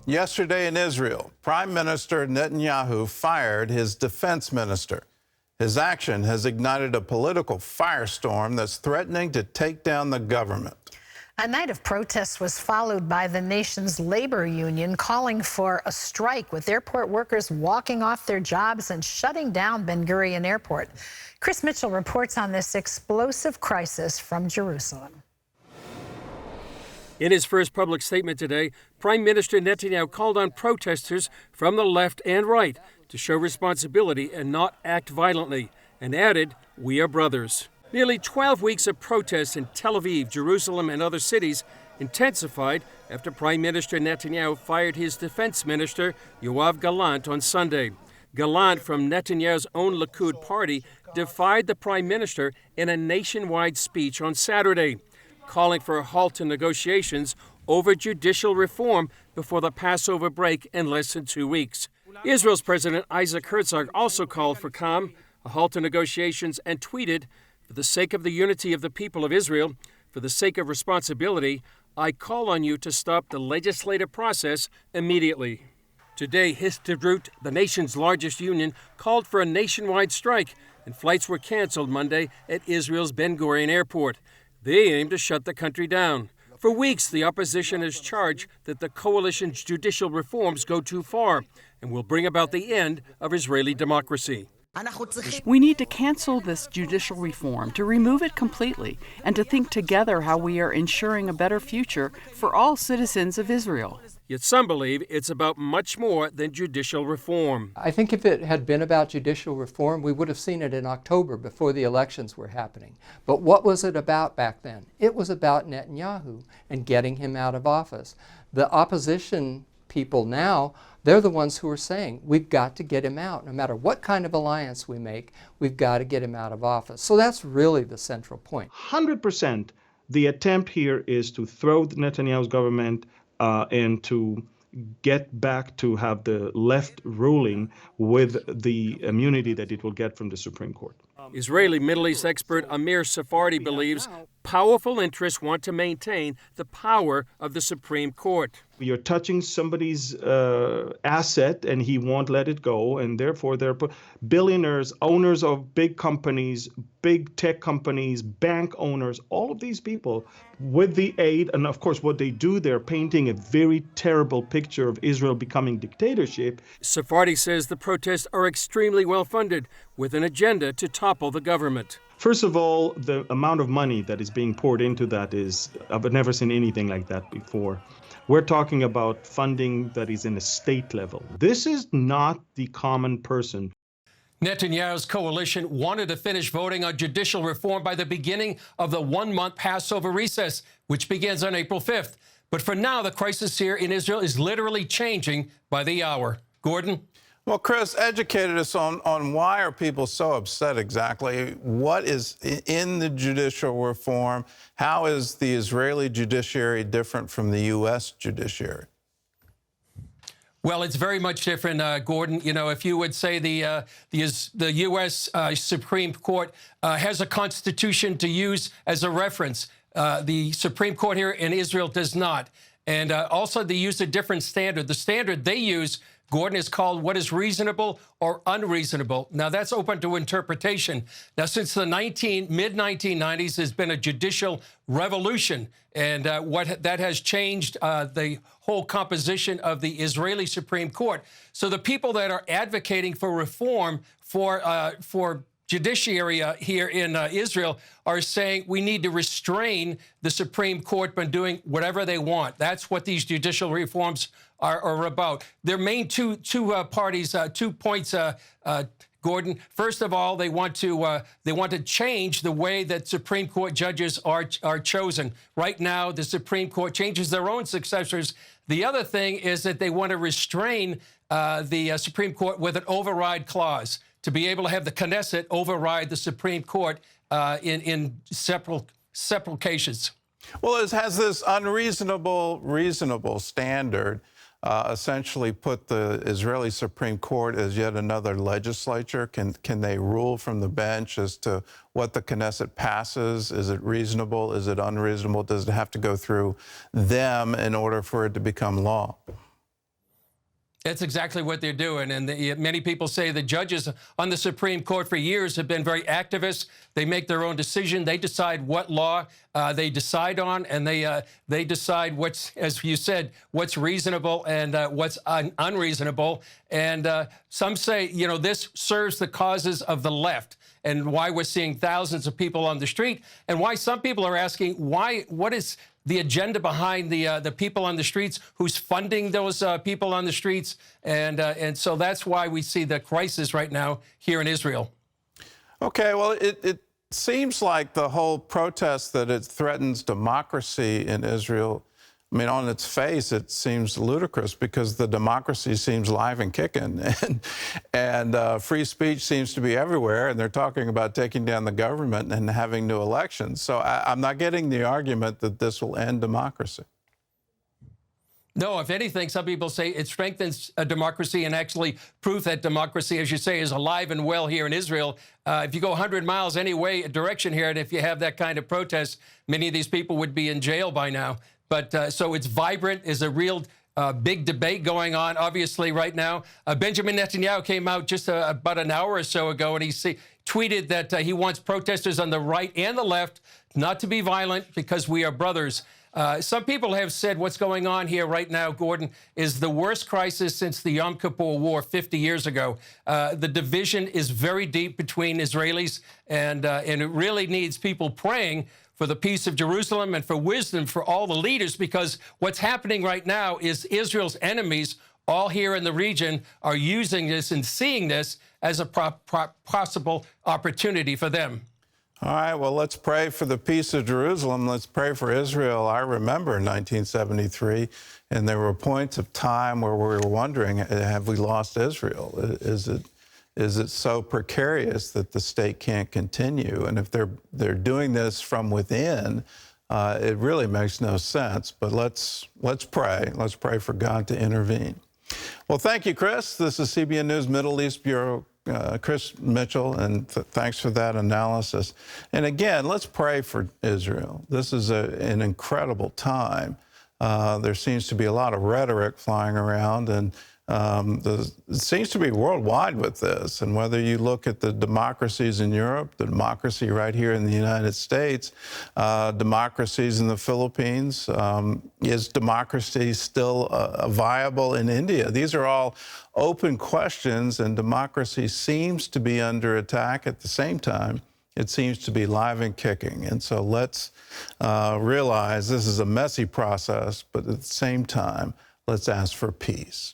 Yesterday in Israel, Prime Minister Netanyahu fired his defense minister. His action has ignited a political firestorm that's threatening to take down the government. A night of protests was followed by the nation's labor union calling for a strike, with airport workers walking off their jobs and shutting down Ben Gurion Airport. Chris Mitchell reports on this explosive crisis from Jerusalem. In his first public statement today, Prime Minister Netanyahu called on protesters from the left and right to show responsibility and not act violently, and added, "We are brothers." Nearly 12 weeks of protests in Tel Aviv, Jerusalem, and other cities intensified after Prime Minister Netanyahu fired his defense minister, Yoav Gallant, on Sunday. Gallant, from Netanyahu's own Likud party, defied the prime minister in a nationwide speech on Saturday, calling for a halt to negotiations over judicial reform before the Passover break in less than 2 weeks. Israel's President Isaac Herzog also called for calm, a halt to negotiations, and tweeted, "For the sake of the unity of the people of Israel, for the sake of responsibility, I call on you to stop the legislative process immediately." Today, Histadrut, the nation's largest union, called for a nationwide strike, and flights were canceled Monday at Israel's Ben Gurion Airport. They aim to shut the country down. For weeks, the opposition has charged that the coalition's judicial reforms go too far and will bring about the end of Israeli democracy. We need to cancel this judicial reform, to remove it completely, and to think together how we are ensuring a better future for all citizens of Israel. Yet some believe it's about much more than judicial reform. I think if it had been about judicial reform, we would have seen it in October before the elections were happening. But what was it about back then? It was about Netanyahu and getting him out of office. The opposition people now, they're the ones who are saying, we've got to get him out. No matter what kind of alliance we make, we've got to get him out of office. So that's really the central point. 100% the attempt here is to throw Netanyahu's government and to get back to have the left ruling with the immunity that it will get from the Supreme Court. Israeli Middle East expert Amir Sephardi believes powerful interests want to maintain the power of the Supreme Court. You're touching somebody's asset and he won't let it go, and therefore they're billionaires, owners of big companies, big tech companies, bank owners, all of these people with the aid, and of course what they do, they're painting a very terrible picture of Israel becoming dictatorship. Sephardi says the protests are extremely well funded, with an agenda to topple the government. First of all, the amount of money that is being poured into that is, I've never seen anything like that before. We're talking about funding that is in a state level. This is not the common person. Netanyahu's coalition wanted to finish voting on judicial reform by the beginning of the one-month Passover recess, which begins on April 5th. But for now, the crisis here in Israel is literally changing by the hour. Gordon? Well, Chris, educated us on why are people so upset exactly? What is in the judicial reform? How is the Israeli judiciary different from the U.S. judiciary? Well, it's very much different, Gordon. You know, if you would say the U.S. Supreme Court has a constitution to use as a reference, the Supreme Court here in Israel does not. And also they use a different standard. The standard they use, Gordon, is called what is reasonable or unreasonable. Now, that's open to interpretation. Now, since the mid-1990s, there's been a judicial revolution, and what that has changed the whole composition of the Israeli Supreme Court. So the people that are advocating for reform for judiciary here in Israel are saying we need to restrain the Supreme Court from doing whatever they want. That's what these judicial reforms are about. Their main two points, Gordon. First of all, they want to change the way that Supreme Court judges are chosen. Right now, the Supreme Court changes their own successors. The other thing is that they want to restrain the Supreme Court with an override clause, to be able to have the Knesset override the Supreme Court in several cases. Well, it has this reasonable standard essentially put the Israeli Supreme Court as yet another legislature? Can they rule from the bench as to what the Knesset passes? Is it reasonable? Is it unreasonable? Does it have to go through them in order for it to become law? That's exactly what they're doing. And many people say the judges on the Supreme Court for years have been very activist. They make their own decision. They decide what law they decide on, and they decide what's, as you said, what's reasonable and what's unreasonable. And some say, you know, this serves the causes of the left, and why we're seeing thousands of people on the street, and why some people are asking what is the agenda behind the people on the streets, who's funding those people on the streets. And so that's why we see the crisis right now here in Israel. Okay, well, it seems like the whole protest that it threatens democracy in Israel, I mean, on its face, it seems ludicrous because the democracy seems live and kicking, and free speech seems to be everywhere, and they're talking about taking down the government and having new elections. So I'm not getting the argument that this will end democracy. No, if anything, some people say it strengthens a democracy and actually proof that democracy, as you say, is alive and well here in Israel. If you go 100 miles any direction here, and if you have that kind of protest, many of these people would be in jail by now. But so it's vibrant, is a real big debate going on, obviously, right now. Benjamin Netanyahu came out just about an hour or so ago, and he tweeted that he wants protesters on the right and the left not to be violent because we are brothers. Some people have said what's going on here right now, Gordon, is the worst crisis since the Yom Kippur War 50 years ago. The division is very deep between Israelis, and it really needs people praying for the peace of Jerusalem and for wisdom for all the leaders, because what's happening right now is Israel's enemies, all here in the region, are using this and seeing this as a possible opportunity for them. All right, well, let's pray for the peace of Jerusalem. Let's pray for Israel. I remember in 1973, and there were points of time where we were wondering, have we lost Israel? Is it so precarious that the state can't continue? And if they're doing this from within, it really makes no sense. But let's pray. Let's pray for God to intervene. Well, thank you, Chris. This is CBN News Middle East Bureau Chris Mitchell, and thanks for that analysis. And again, let's pray for Israel. This is an incredible time. There seems to be a lot of rhetoric flying around, and it seems to be worldwide with this. And whether you look at the democracies in Europe, the democracy right here in the United States, democracies in the Philippines, is democracy still viable in India? These are all open questions, and democracy seems to be under attack. At the same time, it seems to be live and kicking. And so let's realize this is a messy process, but at the same time, let's ask for peace.